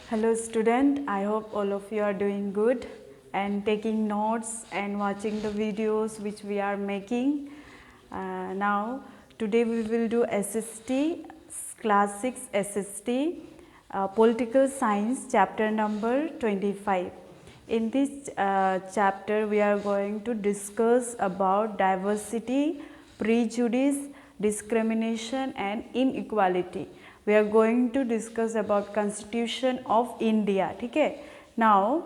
Hello student, I hope all of you are doing good and taking notes and watching the videos which we are making. Now today we will do SST, class 6 SST, political science chapter number 25. In this chapter we are going to discuss about diversity, prejudice, discrimination and inequality. We are going to discuss about Constitution of India. Okay. Now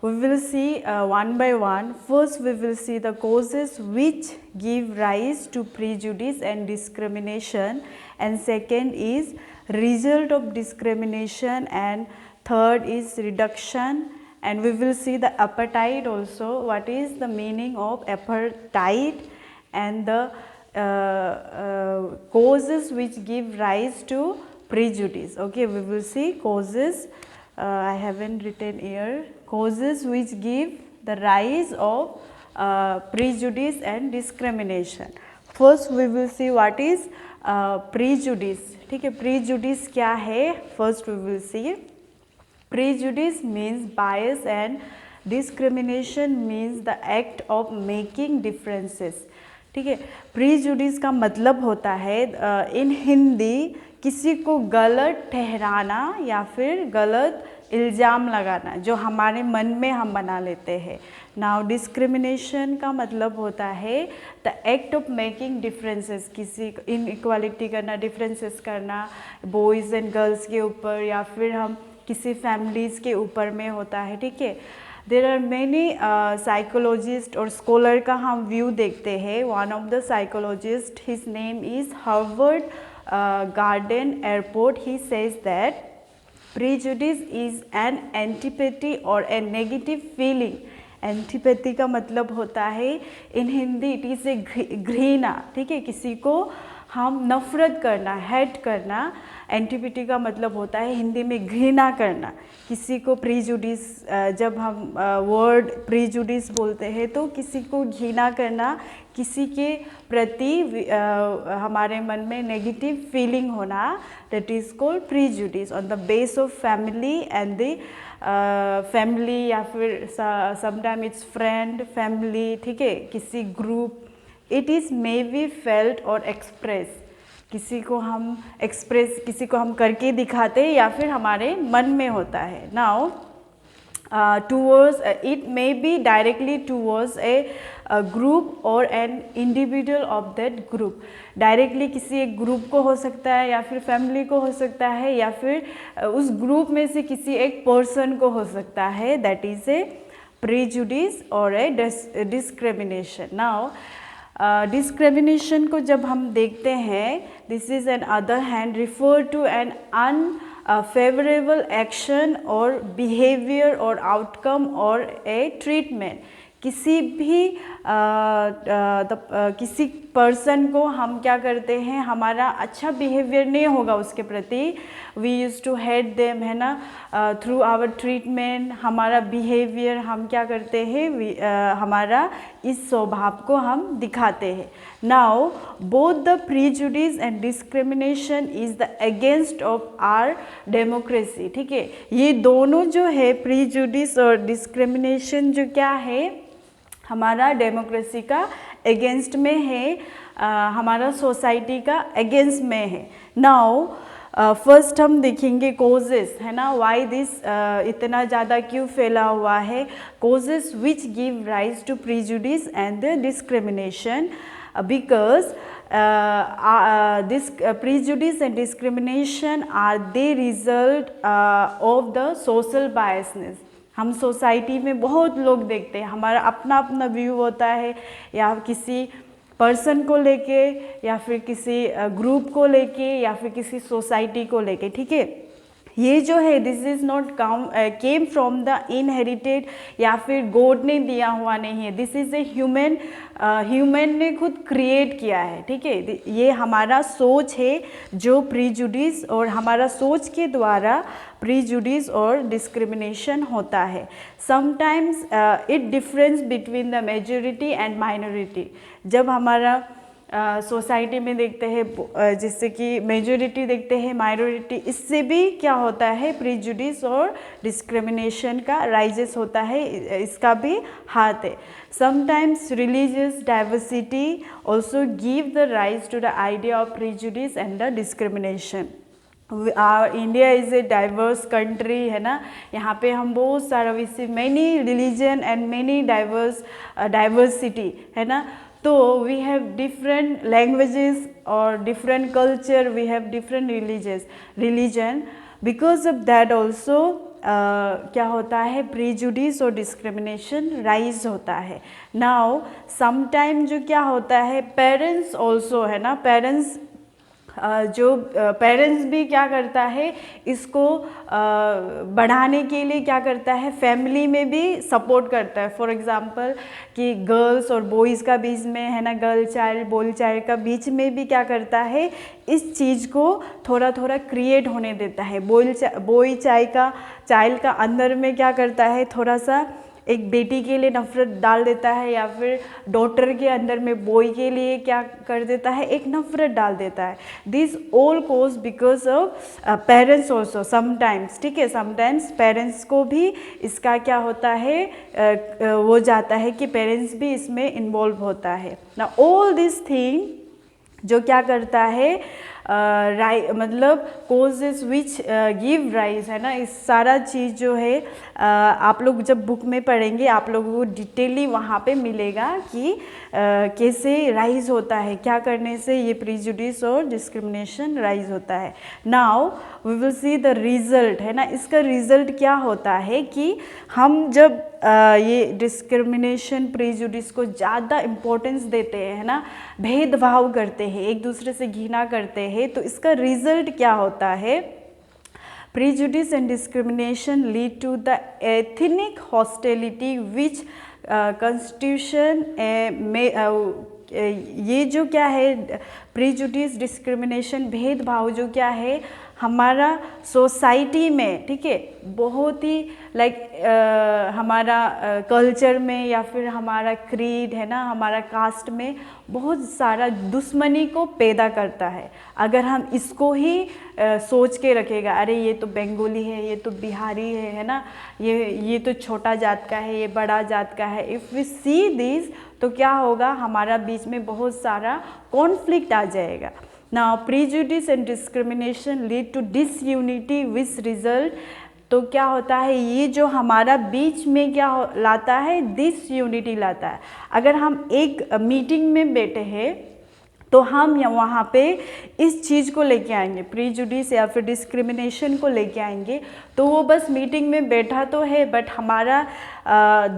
we will see one by one. First we will see the causes which give rise to prejudice and discrimination, and second is result of discrimination, and third is reduction, and we will see the apartheid also, what is the meaning of apartheid, and the causes which give rise to prejudice. Okay, we will see causes. I haven't written here. Causes which give the rise of prejudice and discrimination. First we will see what is prejudice. ठीक है, prejudice क्या है? First we will see. Prejudice means bias and discrimination means the act of making differences. ठीक है, prejudice का मतलब होता है इन हिंदी किसी को गलत ठहराना या फिर गलत इल्ज़ाम लगाना जो हमारे मन में हम बना लेते हैं. नाउ डिस्क्रिमिनेशन का मतलब होता है the act of making differences, किसी इनइक्वालिटी करना, डिफरेंसेस करना बॉयज़ एंड गर्ल्स के ऊपर या फिर हम किसी फैमिलीज़ के ऊपर में होता है. ठीक है, देर आर मैनी साइकोलॉजिस्ट और स्कॉलर का हम व्यू देखते हैं. One of the psychologist, his name is Harvard garden airport. He says that prejudice is an antipathy or a negative feeling. Antipathy का मतलब होता है इन हिंदी इट इज़ ए घृणा. ठीक है, किसी को हम नफ़रत करना, हेट करना. एंटीपैथी का मतलब होता है हिंदी में घृणा करना. किसी को प्रीजुडिस, जब हम वर्ड प्रीजुडिस बोलते हैं तो किसी को घृणा करना, किसी के प्रति हमारे मन में नेगेटिव फीलिंग होना, that is called prejudice on the base of family and the family या फिर समटाइम इट्स फ्रेंड फैमिली. ठीक है, किसी group. It is may be felt और एक्सप्रेस, किसी को हम एक्सप्रेस, किसी को हम करके दिखाते हैं या फिर हमारे मन में होता है. Now towards it may be directly towards a group or an individual of that group. Directly किसी एक ग्रुप को हो सकता है या फिर फैमिली को हो सकता है या फिर उस ग्रुप में से किसी एक पर्सन को हो सकता है. दैट इज़ ए प्रीजुडिस और ए डिस्क्रिमिनेशन. नाउ डिस्क्रिमिनेशन को जब हम देखते हैं, this is an other hand refer to an unfavorable action or behavior or outcome or a treatment. किसी भी किसी पर्सन को हम क्या करते हैं, हमारा अच्छा बिहेवियर नहीं होगा उसके प्रति, we use to hate them, है ना. थ्रू आवर ट्रीटमेंट हमारा बिहेवियर हम क्या करते हैं, हमारा इस स्वभाव को हम दिखाते हैं. Now both the prejudice and discrimination is the against of our democracy. ठीक है, ये दोनों जो है प्रीजुडिस और डिस्क्रिमिनेशन जो क्या है, हमारा डेमोक्रेसी का अगेंस्ट में है, हमारा सोसाइटी का अगेंस्ट में है. नाउ फर्स्ट हम देखेंगे कोजेस, है ना, वाई दिस इतना ज़्यादा क्यों फैला हुआ है. Causes which give rise to prejudice and the discrimination, because this prejudice and discrimination are the result of the social biasness. हम सोसाइटी में बहुत लोग देखते हैं, हमारा अपना अपना व्यू होता है, या किसी पर्सन को लेके या फिर किसी ग्रुप को लेके या फिर किसी सोसाइटी को लेके. ठीक है, ये जो है this is not came from the inherited या फिर गॉड ने दिया हुआ नहीं है. दिस इज़ ए ह्यूमन ने खुद क्रिएट किया है. ठीक है, ये हमारा सोच है जो प्रीजुडिस, और हमारा सोच के द्वारा प्रीजुडिस और डिस्क्रिमिनेशन होता है. Sometimes it difference between the majority and minority. जब हमारा सोसाइटी में देखते हैं, जिससे कि मेजॉरिटी देखते हैं, माइनॉरिटी, इससे भी क्या होता है प्रीजुडिस और डिस्क्रिमिनेशन का राइजेस होता है, इसका भी हाथ है। Sometimes religious diversity also give the rise to the idea of prejudice and the discrimination. India is a diverse country है ना, यहाँ पे हम बहुत सारा विषय, many religion and many diversity है ना, तो वी हैव डिफरेंट लैंग्वेजेस और different culture, we have different religion, because of that also क्या होता है प्रीजुडिस और डिस्क्रिमिनेशन राइज होता है। नाउ समटाइम जो क्या होता है पेरेंट्स ऑल्सो है ना, पेरेंट्स भी क्या करता है इसको बढ़ाने के लिए क्या करता है, फैमिली में भी सपोर्ट करता है। फॉर एग्जांपल कि गर्ल्स और बॉयज़ का बीच में है ना, गर्ल चाइल्ड बॉय चाइल्ड का बीच में भी क्या करता है इस चीज़ को थोड़ा थोड़ा क्रिएट होने देता है। बॉय चाइल्ड का अंदर में क्या करता है थोड़ा सा एक बेटी के लिए नफ़रत डाल देता है, या फिर डॉटर के अंदर में बॉय के लिए क्या कर देता है एक नफ़रत डाल देता है। This all cause because of parents also sometimes, ठीक है, समटाइम्स पेरेंट्स को भी इसका क्या होता है वो जाता है कि पेरेंट्स भी इसमें इन्वॉल्व होता है ना। ऑल दिस थिंग जो क्या करता है मतलब कोजेस विच गिव राइज है ना, इस सारा चीज़ जो है आप लोग जब बुक में पढ़ेंगे आप लोगों को डिटेली वहाँ पे मिलेगा कि कैसे राइज होता है, क्या करने से ये प्रीजुडिस और डिस्क्रिमिनेशन राइज होता है। Now we will see the result है ना, इसका रिजल्ट क्या होता है कि हम जब ये डिस्क्रिमिनेशन प्रीजुडिस को ज़्यादा इम्पोर्टेंस देते हैं है ना, भेदभाव करते हैं, एक दूसरे से घृणा करते हैं, तो इसका रिजल्ट क्या होता है, prejudice and discrimination lead to the ethnic hostility which constitution ये जो क्या है प्रीजुडिस डिस्क्रिमिनेशन भेदभाव जो क्या है हमारा सोसाइटी में, ठीक है, बहुत ही हमारा कल्चर में या फिर हमारा क्रीड है ना, हमारा कास्ट में बहुत सारा दुश्मनी को पैदा करता है। अगर हम इसको ही सोच के रखेगा, अरे ये तो बंगाली है, ये तो बिहारी है ना, ये तो छोटा जात का है, ये बड़ा जात का है, इफ़ वी सी दिस तो क्या होगा हमारा बीच में बहुत सारा कॉन्फ्लिक्ट आ जाएगा। Now prejudice and discrimination lead to disunity which result, तो क्या होता है ये जो हमारा बीच में क्या लाता है डिसयूनिटी लाता है। अगर हम एक मीटिंग में बैठे हैं तो हम वहाँ पे इस चीज़ को लेके आएंगे, प्रीजुडिस या फिर डिस्क्रिमिनेशन को लेके आएंगे, तो वो बस मीटिंग में बैठा तो है बट हमारा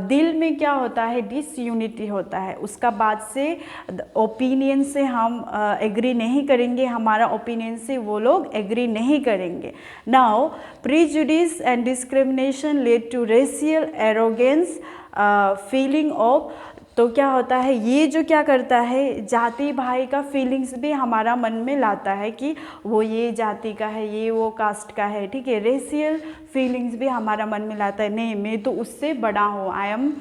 दिल में क्या होता है डिसयूनिटी होता है। उसका बाद से ओपिनियन से हम एग्री नहीं करेंगे, हमारा ओपिनियन से वो लोग एग्री नहीं करेंगे। Now prejudice and discrimination led to racial arrogance feeling of, तो क्या होता है ये जो क्या करता है जाति भाई का फीलिंग्स भी हमारा मन में लाता है कि वो ये जाति का है, ये वो कास्ट का है, ठीक है, रेशियल फीलिंग्स भी हमारा मन में लाता है, नहीं मैं तो उससे बड़ा हूँ, I am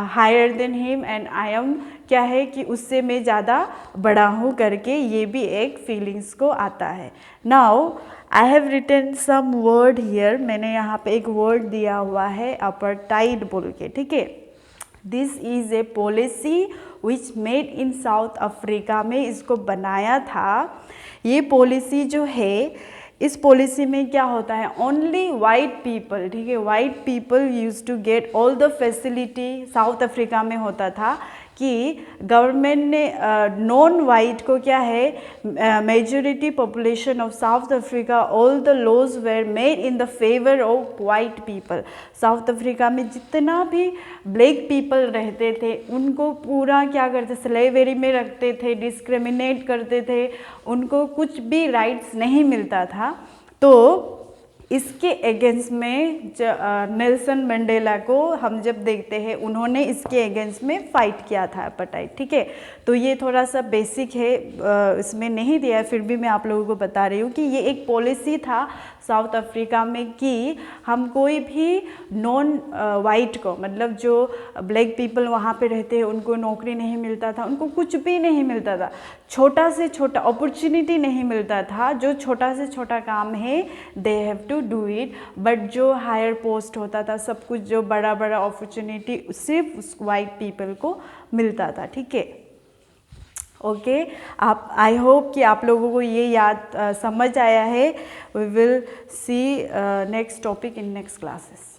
higher than him and I am क्या है कि उससे मैं ज़्यादा बड़ा हूँ करके ये भी एक फीलिंग्स को आता है। Now I have written some word here, मैंने यहाँ पे एक वर्ड दिया हुआ है अपार्थाइड बोल के, ठीक है। This is a policy which made in south Africa में इसको बनाया था। ये पॉलिसी जो है इस पॉलिसी में क्या होता है ओनली वाइट पीपल, ठीक है, white people use to get all the facility. South Africa में होता था कि गवर्नमेंट ने नॉन वाइट को क्या है majority population of South Africa all the laws were made in the favour of white people. South Africa में जितना भी ब्लैक पीपल रहते थे उनको पूरा क्या करते स्लेवरी में रखते थे, डिस्क्रिमिनेट करते थे, उनको कुछ भी राइट्स नहीं मिलता था। तो इसके अगेंस्ट में नेल्सन मंडेला को हम जब देखते हैं उन्होंने इसके अगेंस्ट में फ़ाइट किया था अपार्थाइड, ठीक है। तो ये थोड़ा सा बेसिक है, इसमें नहीं दिया है, फिर भी मैं आप लोगों को बता रही हूँ कि ये एक पॉलिसी था साउथ अफ्रीका में कि हम कोई भी नॉन वाइट को, मतलब जो ब्लैक पीपल वहाँ पे रहते हैं उनको नौकरी नहीं मिलता था, उनको कुछ भी नहीं मिलता था, छोटा से छोटा अपॉर्चुनिटी नहीं मिलता था, जो छोटा से छोटा काम है they have to do it, but जो हायर पोस्ट होता था, सब कुछ जो बड़ा बड़ा अपॉर्चुनिटी सिर्फ उस वाइट पीपल को मिलता था। ठीक है, ओके आप, आई होप कि आप लोगों को ये याद समझ आया है। We will see next topic in next classes.